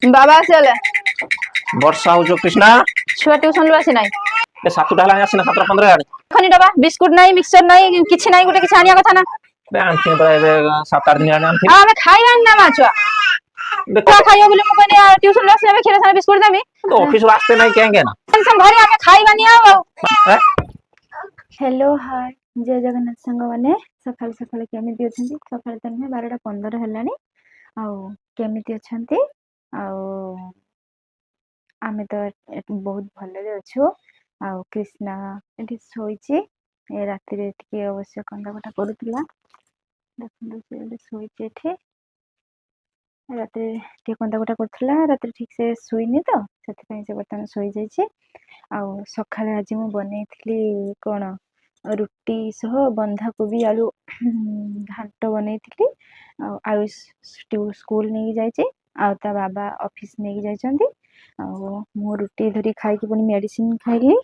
बाबा आसीगले वर्षा हो जो कृष्णा छुआ ट्यूशन रु आसी नाही ए 7टा हला आसी ना 7:15 यार खनी डबा बिस्कुट नाही मिक्सचर नाही किछि नाही गोटे किछि आनिया कथा ना बे आंथे बे 7-8 दिन आने आंथे आ हमें खाइबा ना मा छुआ देखो छुआ खाइयो बोले मु कहनी ट्यूशन रु आसी हमें खीर साने बिस्कुट देमी तो ऑफिस वास्ते नहीं केंगे ना टेंशन घरे हमें खाइबा नि आओ हैं हेलो हाय जय जगन्नाथ सांग मैंने सकाल सकाल केमिति अछंती सकाल त नहे 12:15 हेलानी आउ केमिति अछंती आउ आमे तो बहुत भले अच्छु आउ कृष्णा एठी सोईची ए राति रे टिके अवश्य कंदा कटा करूतला देखु से एठी सोईची एठी राति टिके कंदा कटा करथला राति ठीक से सुईनी तो सेति पई से बर्तन सोई जाईची आउ सकाळे आज मु बनेइथली कोन रुटी सह बंधा कोबी आलू घांट बनेइथली आयुष स्कूल नहीं जाइए आ ता बाबा ऑफिस नहीं जाइछंती मु रुटी धरी खाई पुणी मेडिसिन खाइली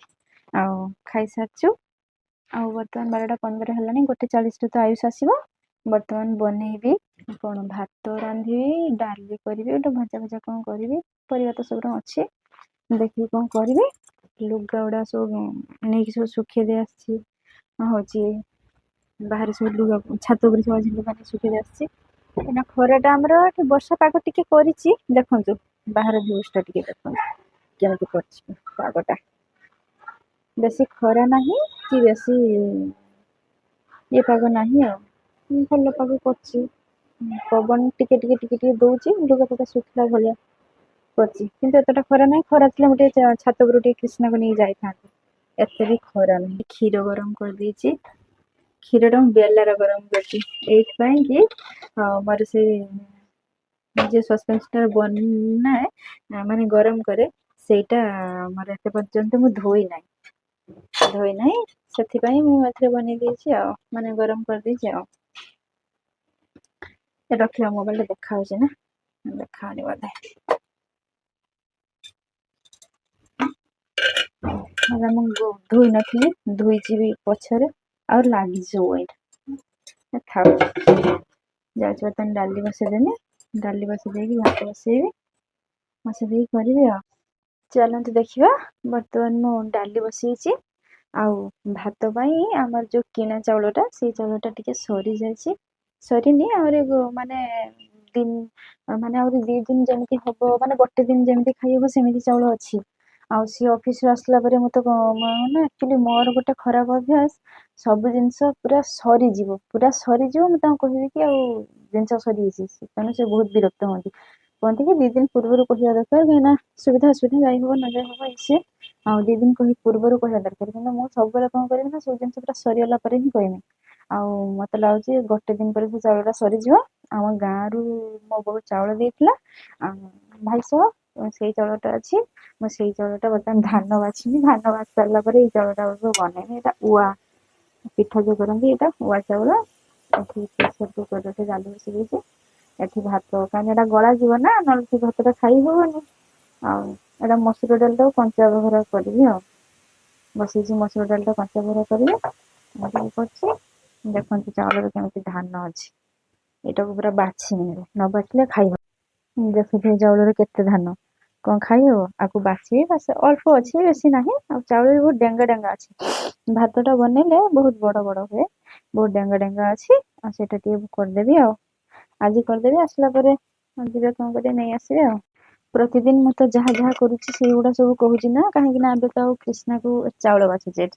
खाई सारचु बर्तमान 12:15 हेलानी 1:40 तो आयुष आसीबो बर्तमान बनैबी कौन भात रांधि डाली करी गोटे भजा भजा कौन करी परिवा तो सब अच्छे देखिए कौन करी लुगा गुड़ा सब नहीं सब सुखे दे आसी हूँ बाहर सब लुगा छात उपर सब लुगा सुखे दे आसी खराटा आमर वर्षा पाग टिके करिछि देखंतु बाहर व्यूज टिके देखंतु केमति करछि पागटा बेसी खरा नाही कि बेसी ये पाग नाही आ भल पाग करछि पवन टिके टिके टिके टिके दउछि लुगा पटा सुखला भलिया करछि किंतु एतटा खरा नाही खरा थिले मोटे छात उपर टिके कृष्णा को नहीं जाई थांती एते भी खरा नाही खीर गरम कर देछि क्षीर बेलार गरम कर कि मोर से जो सस्पेंस बनाए माने गरम करे सेटा मोर एते पर्यंत मु धोई ना से बन देछि माने गरम कर देछि रखिया मोबाइल देखा ना देखा बोधे धोई नथी धोईची भी पछरे और लागी था बर्तन डाली बसईदेमी डाली बसई भात बसईबी बसई करी चलते देखा बर्तमान मु डाली बसई भात आमर जो किना चाउलटा से चाउलटा टिके सरी जाइए सरीनी माने दिन माने 2 दिन जमी हम माने गोटे दिन जमी खाइब सेमती चाउल अच्छी सी ऑफिस आसला मत एक्चुअली मोर गोटे खराब अभ्यास सब जिनस पूरा सरीज मुझे कहबी कि जिनस सरी तेणु से बहुत विरक्त हमें कहते कि 2 दिन पूर्व कहवा दरकार कहीं सुविधा असुविधा जाई हम न जाई हम इसे 2 दिन कह पूर्व कहवा दरकार कि मुझे सब कौन करी ना सब जिन पूरा सरीगला ही कहमी मत लगे गोटे दिन पर से चाउलटा सरीज आम गाँव रु मो बहुत चाउल देता भाई सह से चाउलटा अच्छी मुझे चाउलटा बर्तमान धान बाछी धान बाछ सारा चाउलटा बनईमी उआ पिठा जो करती यहाँ उआ चाउल प्रेसर कुकर डाली बस एठी भात कहीं गला जीव ना ना से भात खाई हेनी आटा मसूर डाल कंचा बघरा करी बस मसूर डाल कंचा बघरा करी देखते चाउल केमती धान अच्छी यहाँ पूरा बाछी न बाछले खाई देखिए चाउल केते धान कौन खाई हम आपको बाछी बस अल्प अच्छे बेसी ना चाउल भी बहुत डेंगा डेंगा अच्छी भातटा बनइले बहुत बड़ बड़ हुए बहुत डेंगा डेंगा अच्छी सेटा करदेवी आज करदेवी आसला जी कौन कर नहीं आसवे प्रतिदिन मु तो जहाँ जहाँ करुँची गुड़ा सब कहूँ ना कहीं तो कृष्णा को चाउल बाछुचे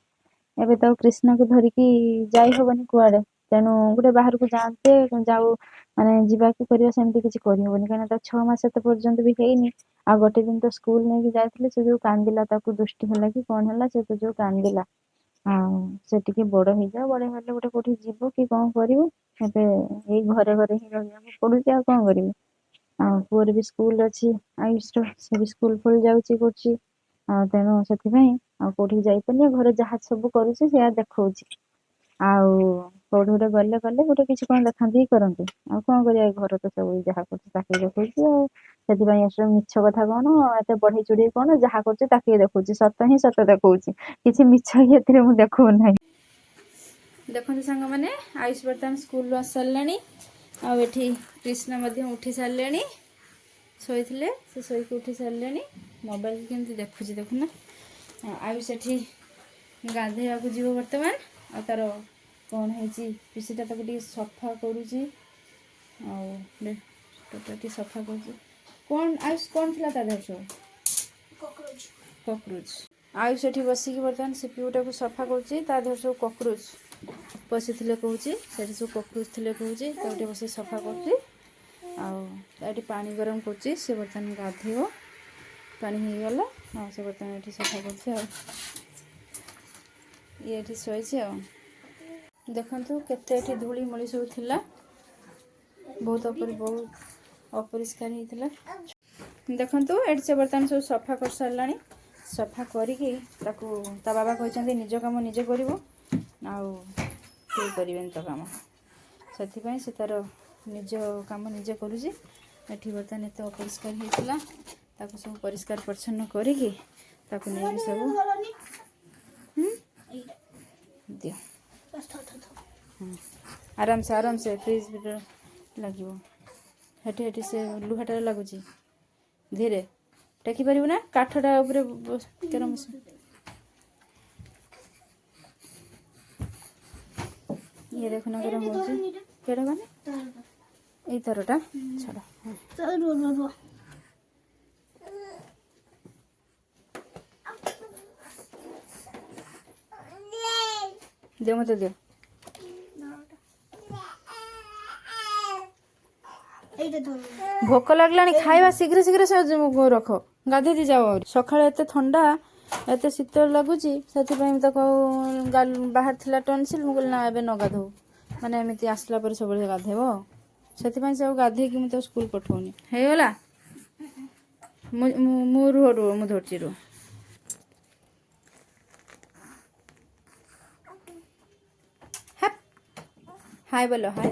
एबे तो कृष्णा को धरिकी जाई हबनी कुआडे तेणु गोटे बाहर को जाते जाऊ माने जीवाक कर सेमती किसी करहबनी कहीं 6 मास पर्यंत भी हैनी आ गोटे दिन तो स्कूल नहीं जाते से जो कांदिला दृष्टि है कि कौन है से तो जो कांदिला से टिके बड़ हो जाओ बड़ हेल्ले गोटे कौटी जीव कि कौन करू ए घरे घरे ही रही पड़ू आ कौन करी पुअर भी स्कूल अच्छी आयुष से भी स्कूल फुल जाऊँगी कर तेणु से कौटी जापारे घर जहाँ सब करुच्छे देखा कौटी गोटे गले गले गोटे किसी कौन देखा ही करती कौन कर घर तो सब जहाँ कर देखा मिछ कथा कौन एत बढ़ई चुड़ी कौन जहाँ कर देखा सत ही सत देखा किसी मिछ ही देखू ना देखते सांग मैंने आयुष बर्तमान स्कूल आस सारे आठी कृष्ण उठी सारे ଶୋଇଥିଲେ ସେ ଶୋଇକି ଉଠି ସାରିଲେଣି ମୋବାଇଲ କେମିତି ଦେଖୁଛି ଦେଖୁନା ଆୟୁଷ ସେଠି ଗାଧୋଇବାକୁ ଯିବ ବର୍ତ୍ତମାନ ଆଉ ତାର କ'ଣ ହେଇଛି ପିସିଟା ତାକୁ ଟିକେ ସଫା କରୁଛି ଆଉ ଟିକେ ସଫା କରୁଛି କ'ଣ ଆୟୁଷ କ'ଣ ଥିଲା ତା ଦେହରେ ସବୁ କକରୋଚ୍ ଆୟୁଷ ସେଠି ବସିକି ବର୍ତ୍ତମାନ ସେ ପିଉଟାକୁ ସଫା କରୁଛି ତା ଦେହରେ ସବୁ କକରୋଚ୍ ପଶିଥିଲେ କହୁଛି ସେଠି ସବୁ କକରୋଚ୍ ଥିଲେ କହୁଛି ତାକୁ ଟିକେ ବସିକି ସଫା କରୁଛି ଆଉ ଏଠି ପାଣି ଗରମ କରୁଛି ସେ ବର୍ତ୍ତମାନ ଗାଧୋଇବ ପାଣି ହେଇଗଲା ଆଉ ସେ ବର୍ତ୍ତମାନ ଏଠି ସଫା କରୁଛି ଆଉ ଇଏ ଏଠି ଶୋଇଛି ଆଉ ଦେଖନ୍ତୁ କେତେ ଏଠି ଧୂଳି ମଳି ସବୁ ଥିଲା ବହୁତ ଅପରିଷ୍କାର ହେଇଥିଲା ଦେଖନ୍ତୁ ଏଠି ସେ ବର୍ତ୍ତମାନ ସବୁ ସଫା କରିସାରିଲାଣି ସଫା କରିକି ତାକୁ ତା ବାବା କହିଛନ୍ତି ନିଜ କାମ ନିଜେ କରିବ ଆଉ କେହି କରିବେନି ତ କାମ ସେଥିପାଇଁ ସେ ତାର ନିଜ କାମ ନିଜେ କରୁଛି ଏଠି ବର୍ତ୍ତମାନ ଏତେ ଅପରିଷ୍କାର ହେଇଥିଲା ତାକୁ ସବୁ ପରିଷ୍କାର ପରିଚ୍ଛନ୍ନ କରିକି ତାକୁ ନେଇକି ସବୁ ଦିଅ ଆରାମସେ ଫ୍ରିଜ୍ ଭିତରେ ଲାଗିବ ହେଠି ସେ ଲୁହାଟାରେ ଲାଗୁଛି ଧୀରେ ଟେକି ପାରିବୁ ନା କାଠଟା ଉପରେ କେରମ ଇଏ ଦେଖୁନ କେରମ ହେଉଛି କେଡ଼ା ମାନେ ଏଇ ତାରଟା ଛାଡ଼ ଦିଅ ମତେ ଦିଅ ଭୋକ ଲାଗିଲାଣି ଖାଇବା ଶୀଘ୍ର ସେ ରଖ ଗାଧେଇ ଯାଅ ସକାଳେ ଏତେ ଥଣ୍ଡା ଏତେ ଶୀତ ଲାଗୁଛି ସେଥିପାଇଁ ତାକୁ ବାହାର ଥିଲା ଟନସିଲ୍ ମୁଁ କହିଲି ନା ଏବେ ନ ଗାଧଉ ମାନେ ଏମିତି ଆସିଲା ପରେ ସବୁବେଳେ ଗାଧେଇବ ସେଥିପାଇଁ ସେ ଆଉ ଗାଧେଇକି ମୁଁ ତାକୁ ସ୍କୁଲ ପଠଉନି ହେଇଗଲା ମୁଁ ରୁହ ମୁଁ ଧରୁଛି ରୁହ ହାय ବୋଲ ହାय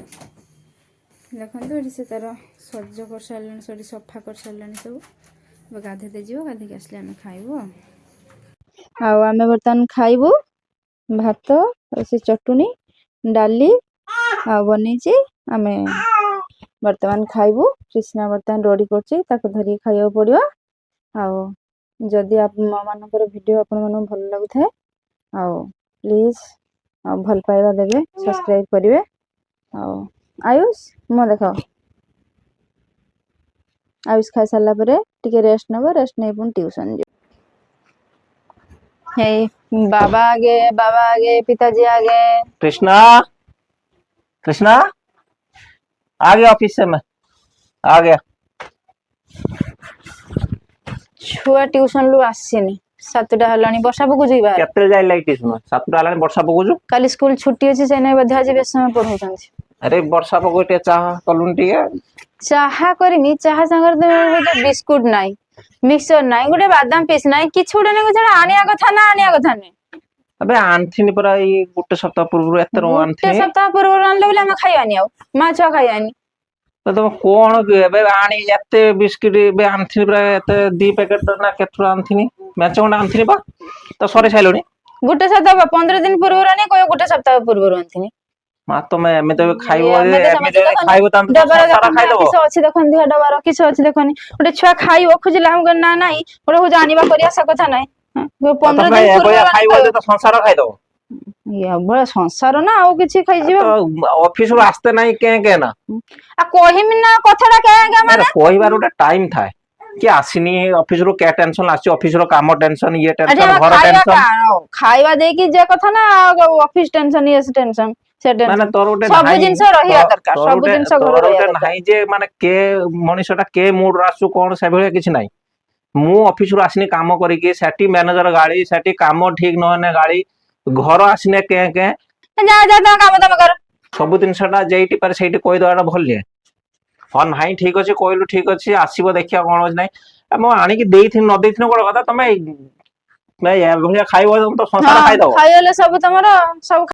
ଦେଖନ୍ତୁ ଏଠି ସେ ତାର ସଜ କରିସାରିଲାଣି ସେଠି ସଫା କରିସାରିଲାଣି ସବୁ ଏବେ ଗାଧେଇ ଦେଇଯିବ ଗାଧେଇକି ଆସିଲେ ଆମେ ଖାଇବୁ ଆଉ ଆମେ ବର୍ତ୍ତମାନ ଖାଇବୁ ଭାତ ଆଉ ସେ ଚଟୁଣି ଡାଲି ଆଉ ବନେଇଛି ଆମେ ବର୍ତ୍ତମାନ ଖାଇବୁ କୃଷ୍ଣା ବର୍ତ୍ତମାନ ରେଡ଼ି କରୁଛି ତାକୁ ଧରିକି ଖାଇବାକୁ ପଡ଼ିବ ଆଉ ଯଦି ଆମମାନଙ୍କର ଭିଡ଼ିଓ ଆପଣମାନଙ୍କୁ ଭଲ ଲାଗୁଥାଏ ଆଉ ପ୍ଲିଜ୍ ଆଉ ଭଲ ପାଇବା ଦେବେ ସବସ୍କ୍ରାଇବ୍ କରିବେ ଆଉ ଆୟୁଷ ମୁଁ ଦେଖାଅ आयुष खाई सारा पर टिके रेस्ट नब रेस्ट नहीं पुणी ट्यूशन जी बाबा आगे पिताजी आगे कृष्णा कृष्णा आ गया ऑफिस से मैं आ गया छुआ ट्यूशन लु आसीनी 7टा हलानी वर्षा पकुजी बाहर केते जाय लाइट ट्यूशन 7टा हलानी वर्षा पकुजु काली स्कूल छुट्टी अछि से नै बधा जे बेस समय पढौछन अरे वर्षा पकुटे चाहा कलुन टिके चाहा करमी चाहा संगर तो बिस्कुट नाई मिक्सचर नाई गोटे बादाम पीस नाई किछ गोटे नै कुछ आनिया कथा ना आनिया कथा नै अबे आनथिनी परा ई गुटे सप्ताह पूर्व एतर आनथिनी गुटे सप्ताह पूर्व आनले बोले हम खाइयानी आ माछ खाइयानी तो तुम कोन एबे आनी एते बिस्किट बे आनथिनी परा एते 2 पैकेट ना केथु आनथिनी मैच कोन आनथिनी बा तो सरे साइलोनी गुटे सप्ताह 15 दिन पूर्व रानी कोइ गुटे सप्ताह पूर्व आनथिनी मा तो मैं एमे तो खाइबो एमे खाइबो त सारा खाइ दबो किछ अछि देखन दिहा डबार किछ अछि देखनी गुटे छुआ खाइबो खुजिला हम ना नाही गुटे हो जानिबा करिया स कथा नाही 15 दिन पूर्व खाइबो तो संसार खाइ दबो ये बड़ा संसार ना आ किछि खाइ जिवो तो ऑफिस रो आस्ते नाही के ना आ कोहिम ना कथाडा के माने कोइबार उटा टाइम थाए कि आसिनी ऑफिस रो क्या टेंशन आसी ऑफिस रो काम टेंशन ये टेंशन घर टेंशन खाइबा दे कि जे कथा ना ऑफिस टेंशन ये टेंशन माने तोर उटे सब जिंस रहिया दरकार सब जिंस घर रहिया नाही जे माने के मनीषटा के मूड रासु कोन से भेले किछ नाही मु ऑफिस रो आसिनी काम करी के सेटी मैनेजर गाड़ी सेटी काम ठीक न होने गाड़ी घर आसिने के जा जा ता काम तम कर सब जिंसटा जेइटी पर सेठी कोइ दवाडा भल्ले हां नाही ठीक अछि कोइलु ठीक अछि आसीबो देखिया कोन अछि नाही मो आनी कि देइथिन न देइथिन कोन कथा तमे मैं या भलिया खाइबो तो संसार खाइ दो खाइले सब तमरो सब